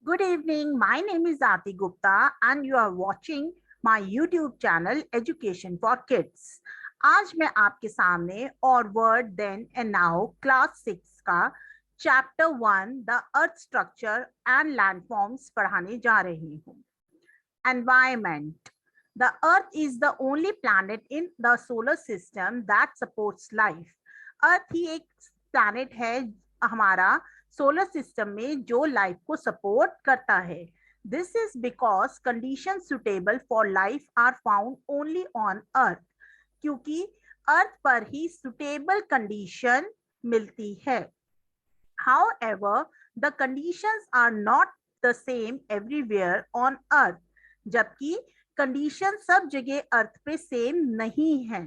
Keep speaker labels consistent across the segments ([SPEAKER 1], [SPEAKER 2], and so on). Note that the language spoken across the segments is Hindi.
[SPEAKER 1] Good evening. My name is Aarti Gupta and you are watching my YouTube channel Education for Kids. आज मैं आपके सामने our world then and now class 6 का chapter 1 the earth structure and landforms पढ़ाने जा रही हूँ. Environment. The Earth is the only planet in the solar system that supports life. Earth ही एक planet है हमारा सोलर सिस्टम में जो लाइफ को सपोर्ट करता है. This is because condition suitable for life are found only on earth. क्योंकि अर्थ पर ही सुटेबल कंडीशन मिलती है. However, the conditions are not the same everywhere on earth. जबकि कंडीशन सब जगह अर्थ पे सेम नहीं है.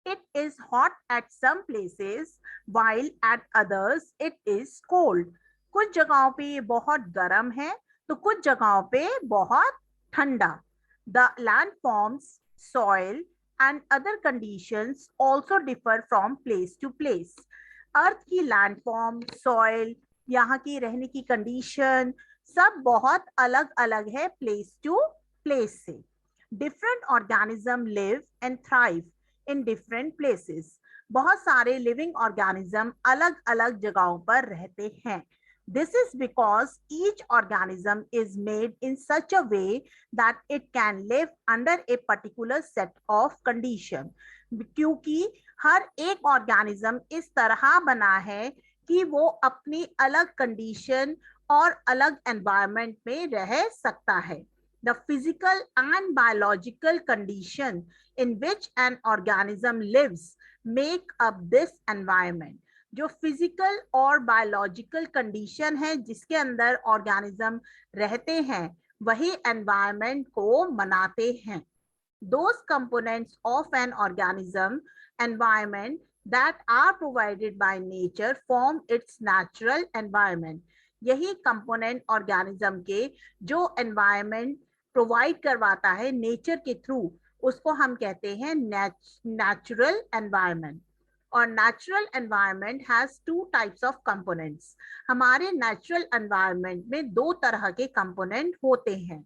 [SPEAKER 1] It is hot at some places while at others it is cold. कुछ जगहों पे ये बहुत गर्म है तो कुछ जगहों पे बहुत ठंडा. The landforms, soil and other conditions also differ from place to place. अर्थ की लैंडफॉर्म, सॉइल, यहाँ की रहने की कंडीशन सब बहुत अलग अलग है प्लेस टू प्लेस से. Different organism live and thrive in different places. बहुत सारे लिविंग ऑर्गेनिज्म अलग अलग जगहों पर रहते हैं. This is because each organism is made in such a way that it can live under a particular set of condition. क्योंकि हर एक ऑर्गेनिज्म इस तरह बना है कि वो अपनी अलग कंडीशन और अलग एनवायरनमेंट में रह सकता है. The physical and biological condition in which an organism lives make up this environment. जो फिजिकल और बायोलॉजिकल कंडीशन है जिसके अंदर ऑर्गेनिज्म रहते हैं वही एनवायरनमेंट को बनाते हैं. Those components of an organism environment that are provided by nature form its natural environment. यही कंपोनेंट ऑर्गेनिज्म के जो एनवायरनमेंट प्रोवाइड करवाता है नेचर के थ्रू उसको हम कहते हैं नेचुरल एनवायरनमेंट. और natural environment has two types of components. हमारे नेचुरल एनवायरनमेंट में दो तरह के कंपोनेंट होते हैं.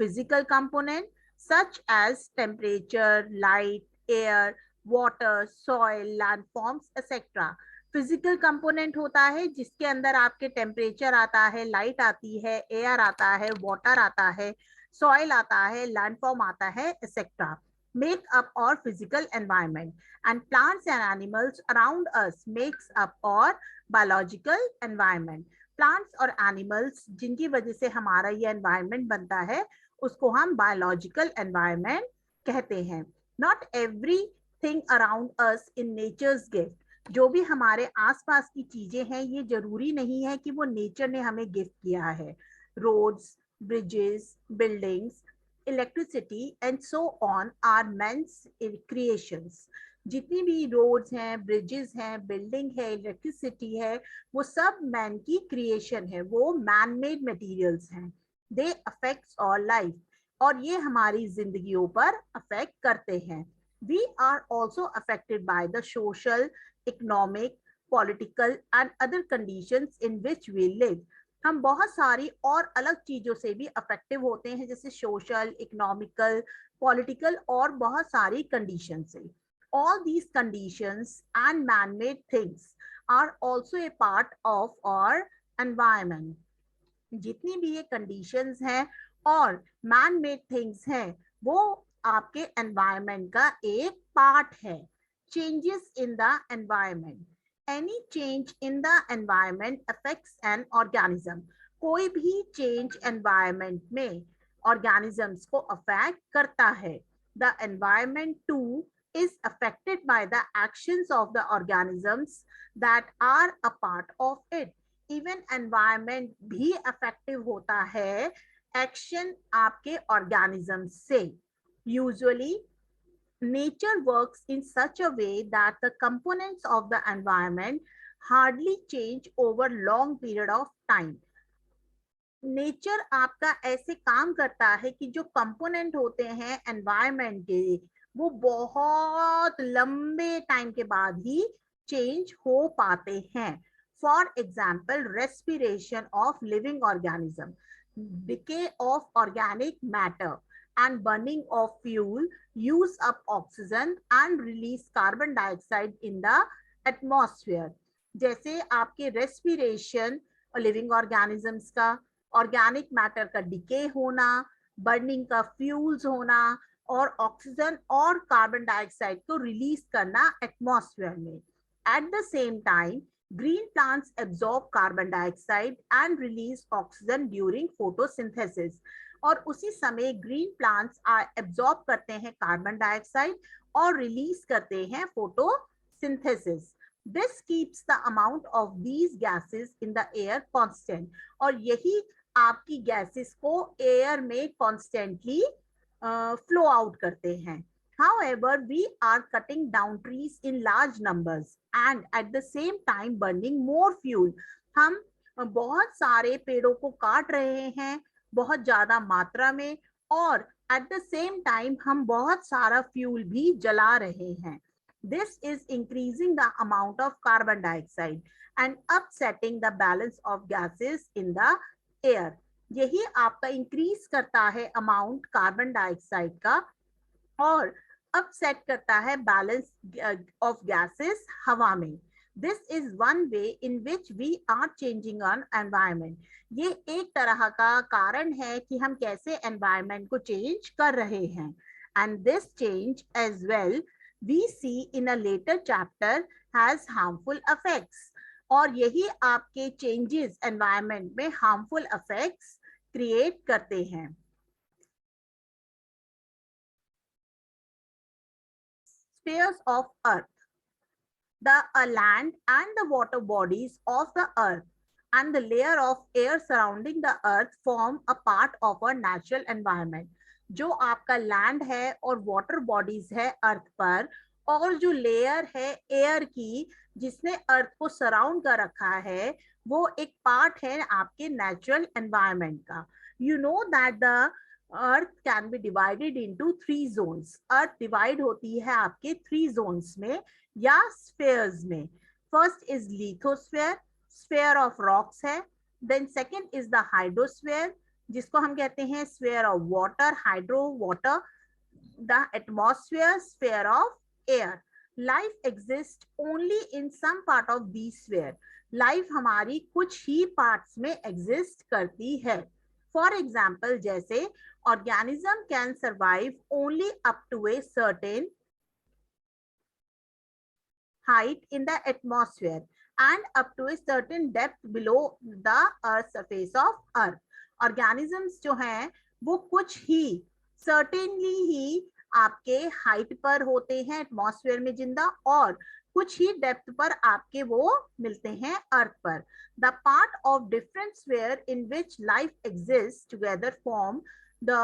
[SPEAKER 1] Physical component such as temperature, light, air, water, soil, landforms, etc. Physical component होता है जिसके अंदर आपके टेम्परेचर आता है, लाइट आती है, एयर आता है, वाटर आता है, सॉइल आता है, लैंडफॉर्म आता है, etcetera. Make up our physical environment, and plants and animals around us makes up our biological environment. Plants और animals जिनकी वजह से हमारा ये environment बनता है उसको हम biological environment कहते हैं. Not everything around us in nature's gift. जो भी हमारे आसपास की चीजें हैं ये जरूरी नहीं है कि वो नेचर ने हमें गिफ्ट किया है. Roads, bridges, buildings, electricity and so on are man's creations. जितनी भी रोड्स हैं, ब्रिजेस हैं, बिल्डिंग है, इलेक्ट्रिसिटी है, वो सब मैन की क्रिएशन है, वो मैन मेड मटेरियल्स हैं. दे अफेक्ट्स आवर लाइफ और ये हमारी जिंदगियों पर अफेक्ट करते हैं. We are also affected by the social, economic, political and other conditions in which we live. हम बहुत सारी और अलग चीजों से भी अफेक्टिव होते हैं जैसे सोशल, इकोनॉमिकल, पॉलिटिकल और बहुत सारी कंडीशन से. All these conditions and man-made things are also a part of our environment. जितनी भी ये कंडीशंस हैं और man-made things हैं वो आपके एनवायरनमेंट का एक पार्ट है. Changes in the environment. Any change in the environment affects an organism. कोई भी change environment में organisms को affect करता है. The environment too is affected by the actions of the organisms that are a part of it. Even environment भी affective होता है action आपके organisms से. Usually nature works in such a way that the components of the environment hardly change over long period of time. Nature आपका ऐसे काम करता है कि जो कंपोनेंट होते हैं एनवायरनमेंट के वो बहुत लंबे टाइम के बाद ही चेंज हो पाते हैं. For example, respiration of living organism, decay of organic matter, and burning of fuel use up oxygen and release carbon dioxide in the atmosphere. जैसे आपके respiration और living organisms का, organic matter का decay होना, burning का fuels होना और ऑक्सीजन और कार्बन डाइऑक्साइड को रिलीज करना एटमॉस्फेयर में. At the same time green plants absorb carbon dioxide and release oxygen during photosynthesis. और उसी समय ग्रीन प्लांट्स एब्जॉर्ब करते हैं कार्बन डाइऑक्साइड और रिलीज करते हैं photosynthesis. This keeps the amount of these gases in the air constant. और यही आपकी गैसेस को एयर में कॉन्स्टेंटली फ्लो आउट करते हैं. However, we are cutting down trees in large numbers and at the same time burning more fuel. हम बहुत सारे पेड़ों को काट रहे हैं बहुत ज्यादा मात्रा में और at the same time हम बहुत सारा फ्यूल भी जला रहे हैं. This is increasing the amount of carbon dioxide and upsetting the balance of gases in the air. यही आपका इंक्रीज करता है अमाउंट कार्बन डाइऑक्साइड का और अपसेट करता है बैलेंस ऑफ गैसेस हवा में. This is one way in which we are changing on environment. ये एक तरह का कारण है कि हम कैसे एनवायरमेंट को चेंज कर रहे हैं. And this change as well we see in a later chapter has harmful effects. और यही आपके चेंजेस एनवायरमेंट में हार्मफुल इफेक्ट्स क्रिएट करते हैं. Spheres of earth. The land and the water bodies of the earth and the layer of air surrounding the earth form a part of a natural environment. जो आपका लैंड है और वाटर बॉडीज है अर्थ पर और जो लेयर है एयर की जिसने अर्थ को सराउंड कर रखा है वो एक पार्ट है आपके नेचुरल एनवायरनमेंट का. You know that the earth can be divided into 3 zones. Earth divide होती है आपके 3 जोन्स में या स्फीयर्स में. First is lithosphere, sphere of rocks है. Then second is the hydrosphere जिसको हम कहते हैं sphere of water, hydro water. The atmosphere, sphere of air. Life exist only in some part of the sphere. Life हमारी कुछ ही पार्ट्स में एग्जिस्ट करती है. फॉर एग्जाम्पल जैसे organism can survive only up to a certain height in the atmosphere and up to a certain depth below the earth surface of earth. Organisms जो हैं वो कुछ ही certainly ही आपके हाइट पर होते हैं एटमॉस्फेयर में जिंदा और कुछ ही डेप्थ पर आपके वो मिलते हैं अर्थ पर. The part of different sphere in which life exists together form the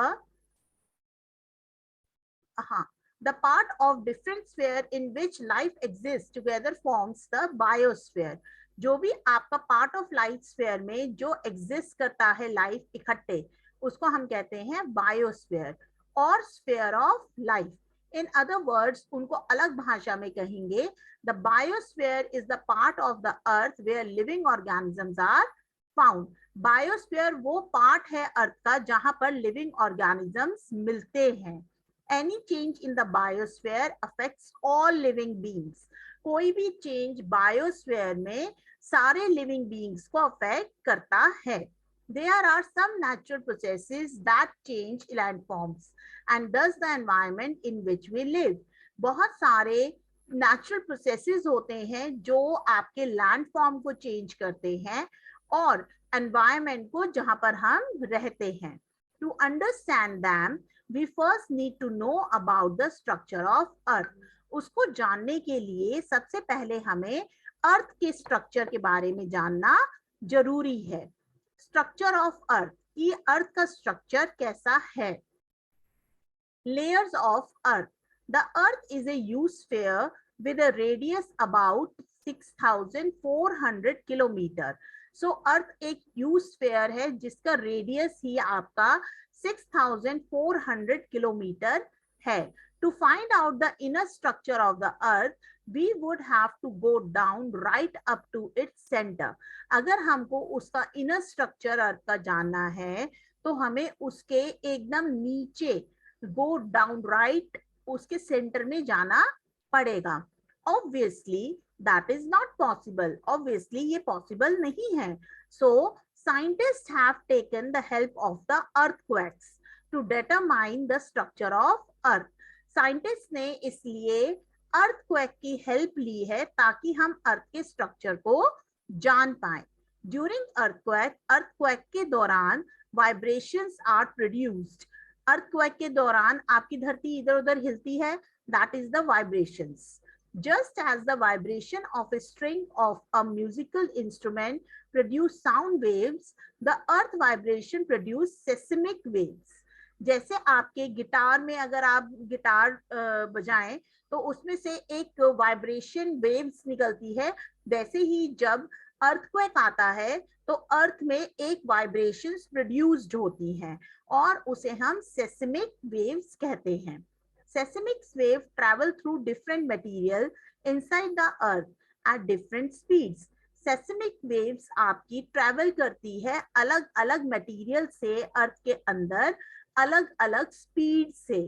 [SPEAKER 1] part of different sphere in which life exists together forms the biosphere. जो भी आपका पार्ट ऑफ लाइफ स्फीयर में जो एग्जिस्ट करता है लाइफ इकट्ठे उसको हम कहते हैं बायोस्फीयर और sphere of life. In other words उनको अलग भाषा में कहेंगे the biosphere is the part of the earth where living organisms are found. Biosphere वो पार्ट है अर्थ का जहां पर लिविंग ऑर्गेनिजम्स मिलते हैं. Any change in the biosphere affects all living beings. कोई भी चेंज बायोस्फीयर में सारे लिविंग बीइंग्स को अफेक्ट करता है. There are some natural processes that change landforms and thus the environment in which we live. बहुत सारे नेचुरल प्रोसेसेस होते हैं जो आपके लैंडफॉर्म को चेंज करते हैं और एनवायरनमेंट को जहां पर हम रहते हैं. To understand them we first need to know about the structure of earth. उसको जानने के लिए सबसे पहले हमें अर्थ के स्ट्रक्चर के बारे में जानना जरूरी है. स्ट्रक्चर ऑफ अर्थ, ये अर्थ का स्ट्रक्चर कैसा है. Layers of earth. The earth is a huge sphere with a radius about 6,400 kilometre. So earth एक ह्यूज स्फीयर है जिसका रेडियस ही आपका 6,400 किलोमीटर है. To find out the inner structure of the earth, we would have to go down right up to its center. अगर हमको उसका inner structure अर्थ का जानना है तो हमें उसके एकदम नीचे go down right उसके center में जाना पड़ेगा. Obviously that is not possible. Obviously ये possible नहीं है. So scientists have taken the help of the earthquakes to determine the structure of earth. Scientist ने इसलिए अर्थक्वेक की हेल्प ली है ताकि हम अर्थ के स्ट्रक्चर को जान पाए. ड्यूरिंग अर्थक्वेक के दौरान वाइब्रेशंस आर प्रोड्यूस्ड. अर्थक्वेक के दौरान आपकी धरती इधर उधर हिलती है, that is the vibrations. Just as the vibration of a string of a musical instrument produce sound waves, the earth vibration produce seismic waves. जैसे आपके गिटार में अगर आप गिटार बजाएं तो उसमें से एक वाइब्रेशन वेव्स निकलती है, वैसे ही जब अर्थक्वेक आता है तो अर्थ में एक वाइब्रेशंस प्रोड्यूस्ड होती हैं और उसे हम सेस्मिक वेव्स कहते हैं. Seismic waves travel through different material inside the earth at different speeds. Seismic waves आपकी travel करती है अलग अलग material से अर्थ के अंदर अलग अलग speed से.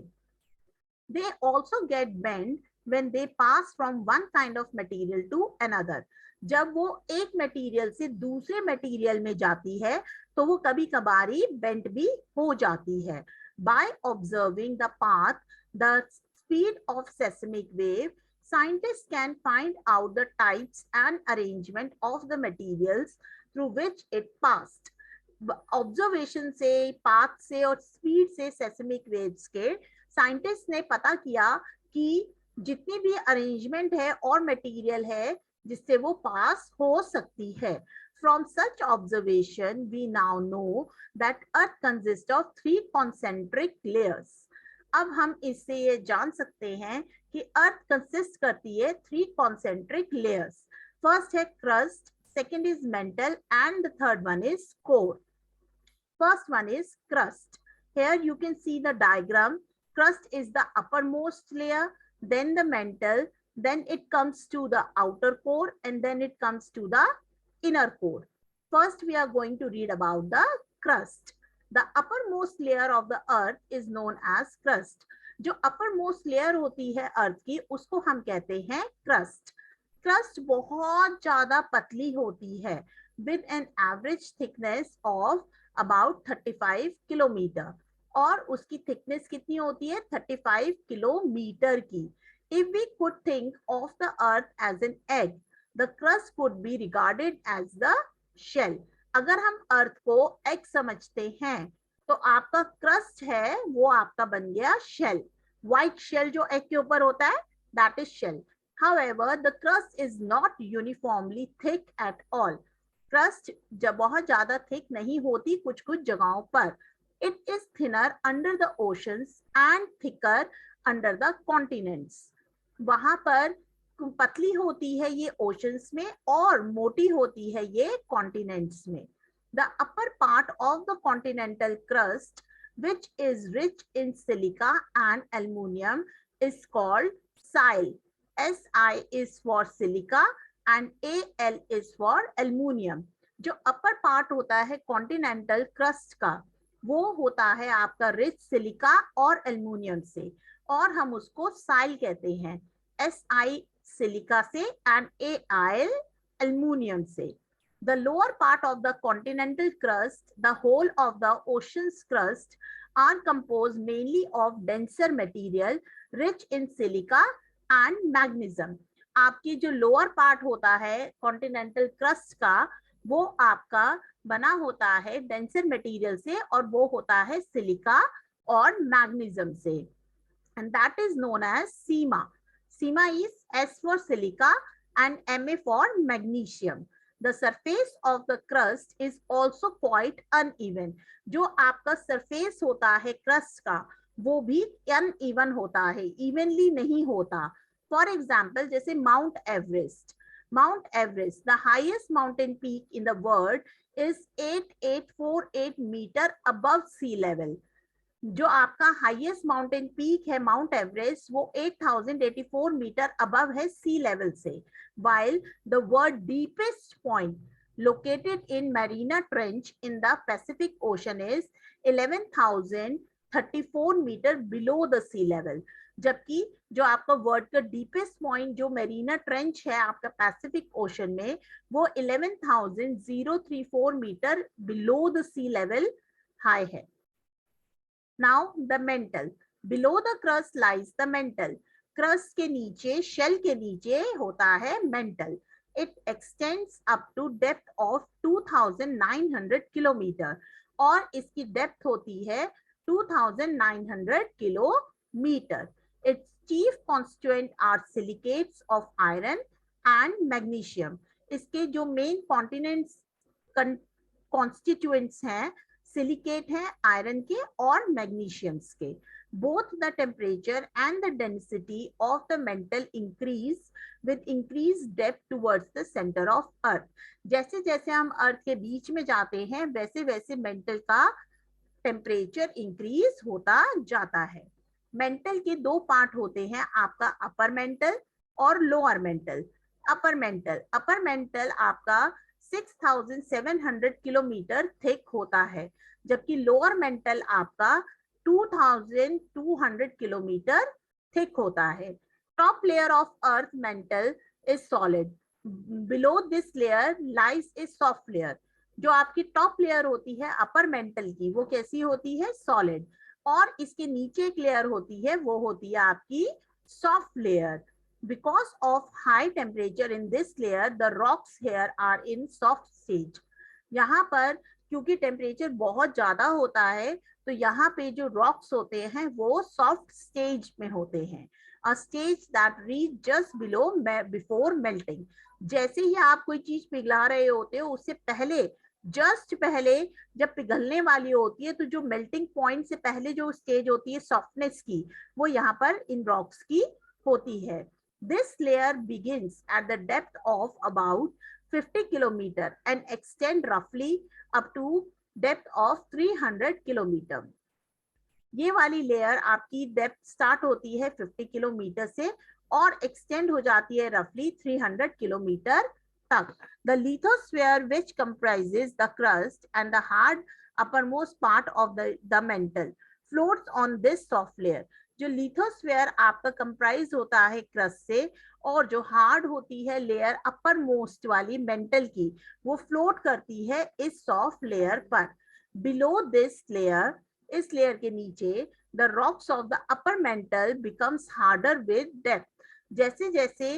[SPEAKER 1] They also get bent when they pass from one kind of material to another. जब वो एक मटेरियल से दूसरे मटेरियल में जाती है तो वो कभी कभारी बेंट भी हो जाती है. By observing the path, the speed of seismic wave, scientists can find out the types and arrangement of the materials through which it passed. Observation से, पाथ से और स्पीड से सेस्मिक वेव्स के साइंटिस्ट ने पता किया कि जितनी भी अरेंजमेंट है और मटेरियल है जिससे वो पास हो सकती है. From such observation, we now know that Earth consists of 3 concentric layers. अब हम इससे ये जान सकते हैं कि अर्थ कंसिस्ट करती है 3 concentric layers. First है crust, second is mantle, and the third one is core. First one is crust. Here you can see the diagram. Crust is the uppermost layer, then the mantle, then it comes to the outer core, and then it comes to the inner core. First we are going to read about the crust. The uppermost layer of the earth is known as crust. जो uppermost layer होती है अर्थ की उसको हम कहते हैं crust. Crust बहुत ज्यादा पतली होती है with an average thickness of about 35 kilometre. और उसकी थिकनेस कितनी होती है? 35 किलोमीटर की. If we could think of the earth as an egg, the crust could be regarded as the shell. अगर हम अर्थ को एग समझते हैं तो आपका क्रस्ट है वो आपका बन गया शेल. व्हाइट शेल जो एग के ऊपर होता है that is shell. However, the crust is not uniformly thick at all. Crust जब बहुत ज्यादा थिक नहीं होती कुछ कुछ जगहों पर. It is thinner under the oceans and thicker under the continents. वहां पर पतली होती है ये ओशंस में और मोटी होती है ये कॉन्टिनेंट्स में. The upper part of the continental crust, which is rich in silica and aluminium, is called SIL. SI is for silica and AL is for aluminium. जो upper part होता है continental crust का वो होता है आपका रिच सिलिका और एल्यूमिनियम से और हम उसको साइल कहते हैं. SI सिलिका से and AL aluminium से. The lower part of the continental crust, the whole of the ocean's crust, are composed mainly of denser material rich in silica and magnesium. आपकी जो lower part होता है continental crust का वो आपका बना होता है denser material से और वो होता है silica और magnesium से. And that is known as SEMA. SEMA is S for silica and Ma for magnesium. The surface of the crust is also quite uneven. जो आपका surface होता है crust का वो भी uneven होता है, evenly नहीं होता. For example, जैसे Mount Everest. Mount Everest, the highest mountain peak in the world, is 8848 meter above sea level. जो आपका हाईएस्ट माउंटेन पीक है माउंट एवरेस्ट वो 8084 मीटर अबव है सी लेवल से, while the world deepest point located in Mariana Trench in the Pacific Ocean is 11,034 meter below the sea level. जबकि जो आपका वर्ल्ड का डीपेस्ट पॉइंट जो मेरीना ट्रेंच है आपका पैसिफिक ओशन में वो 11,034 meter below the sea level high है. Now the mantle. Below the crust lies the mantle. Crust के नीचे, shell के नीचे होता है mantle. It extends up to depth of 2,900 kilometre और इसकी डेप्थ होती है 2,900 kilometre. Its chief constituent are silicates of iron and magnesium. इसके जो मेन कॉन्स्टिट्यूएंट्स हैं सिलिकेट है आयरन के और मैग्नीशियम्स के. Both the temperature and the density of the mental increase with increase depth towards the centre of earth. जैसे जैसे हम अर्थ के बीच में जाते हैं वैसे वैसे मेंटल का टेम्परेचर इंक्रीज होता जाता है. मेंटल के दो पार्ट होते हैं आपका अपर मेंटल और लोअर मेंटल. अपर मेंटल आपका 6,700 किलोमीटर थिक होता है जबकि लोअर मेंटल आपका 2,200 किलोमीटर थिक होता है. Top layer of earth mental is solid. Below this layer lies A soft layer. जो आपकी टॉप लेयर होती है अपर मेंटल की वो कैसी होती है? सॉलिड. और इसके नीचे एक लेयर होती है वो होती है आपकी soft layer. Because of high temperature in this layer, the rocks here are in soft stage. यहाँ पर क्योंकि टेम्परेचर बहुत ज्यादा होता है तो यहाँ पे जो रॉक्स होते हैं वो सॉफ्ट स्टेज में होते हैं. A stage that reach just below before melting. जैसे ही आप कोई चीज पिघला रहे होते हो उससे पहले जस्ट पहले जब पिघलने वाली होती है तो जो मेल्टिंग पॉइंट से पहले जो स्टेज होती है सॉफ्टनेस की वो यहाँ पर इन रॉक्स की होती है. This layer begins at the depth of about 50 kilometer and extend roughly up to depth of 300 kilometer. ये वाली लेयर आपकी डेप्थ स्टार्ट होती है 50 किलोमीटर से और एक्सटेंड हो जाती है रफली 300 किलोमीटर तक. The lithosphere which comprises the crust and the hard uppermost part of the mantle floats on this soft layer. जो लिथोस्फेयर आपका कंप्राइज होता है क्रस्ट से और जो हार्ड होती है लेयर अपर मोस्ट वाली मेंटल की वो फ्लोट करती है इस सॉफ्ट लेयर पर. बिलो दिस लेयर, इस लेयर के नीचे the rocks of the upper mantle becomes harder with depth. जैसे जैसे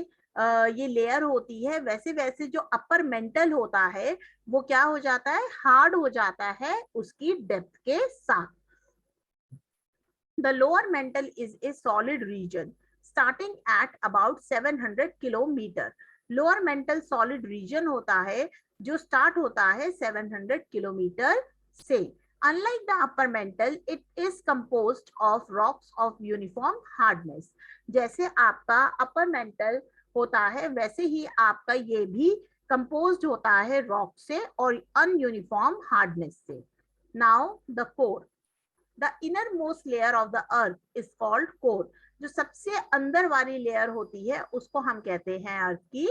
[SPEAKER 1] ये लेयर होती है वैसे वैसे जो अपर मेंटल होता है वो क्या हो जाता है? हार्ड हो जाता है उसकी डेप्थ के साथ. The lower mantle is a solid region starting at about 700 kilometer. Lower mantle solid region होता है जो start होता है 700 किलोमीटर से. Unlike the upper mantle, it is composed of rocks of uniform hardness. जैसे आपका upper mantle होता है वैसे ही आपका ये भी composed होता है rock से और ununiform hardness से. Now the core. The innermost layer of the earth is called core. जो सबसे अंदर वाली लेयर होती है उसको हम कहते हैं अर्थ की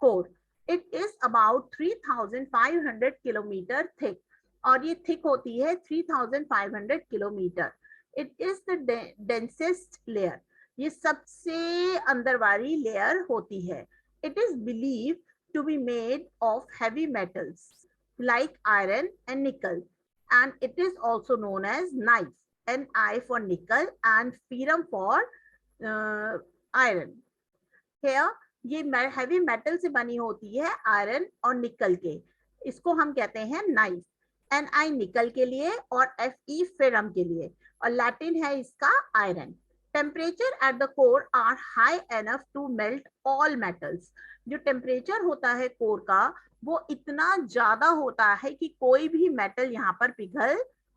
[SPEAKER 1] core. It is about 3,500 kilometre thick और ये thick होती है 3,500 kilometre. It is the densest layer. ये सबसे अंदर वाली लेयर होती है. It is believed to be made of heavy metals like iron and nickel. And it is also known as knife. Ni for nickel and ferrum for iron. Here ये heavy metal से बनी होती है आयरन और निकल के. इसको हम कहते हैं नाइफ. Ni निकल के लिए और Fe फेरम के लिए और लैटिन है इसका iron. Temperature at the core are high enough to melt all metals. जो टेम्परेचर होता है कोर का वो इतना ज्यादा होता है कि कोई भी मेटल यहाँ पर पिघल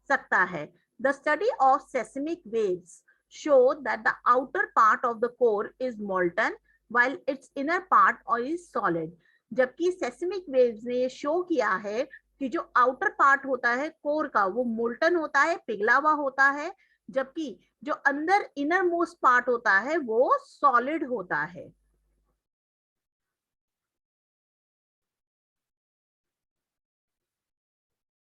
[SPEAKER 1] सकता है. The study of seismic waves show that the outer part of the core is molten while its inner part is solid. जबकि seismic waves ने ये शो किया है कि जो आउटर पार्ट होता है कोर का वो मोल्टन होता है, पिघला हुआ होता है, जबकि जो अंदर इनर मोस्ट पार्ट होता है वो सॉलिड होता है।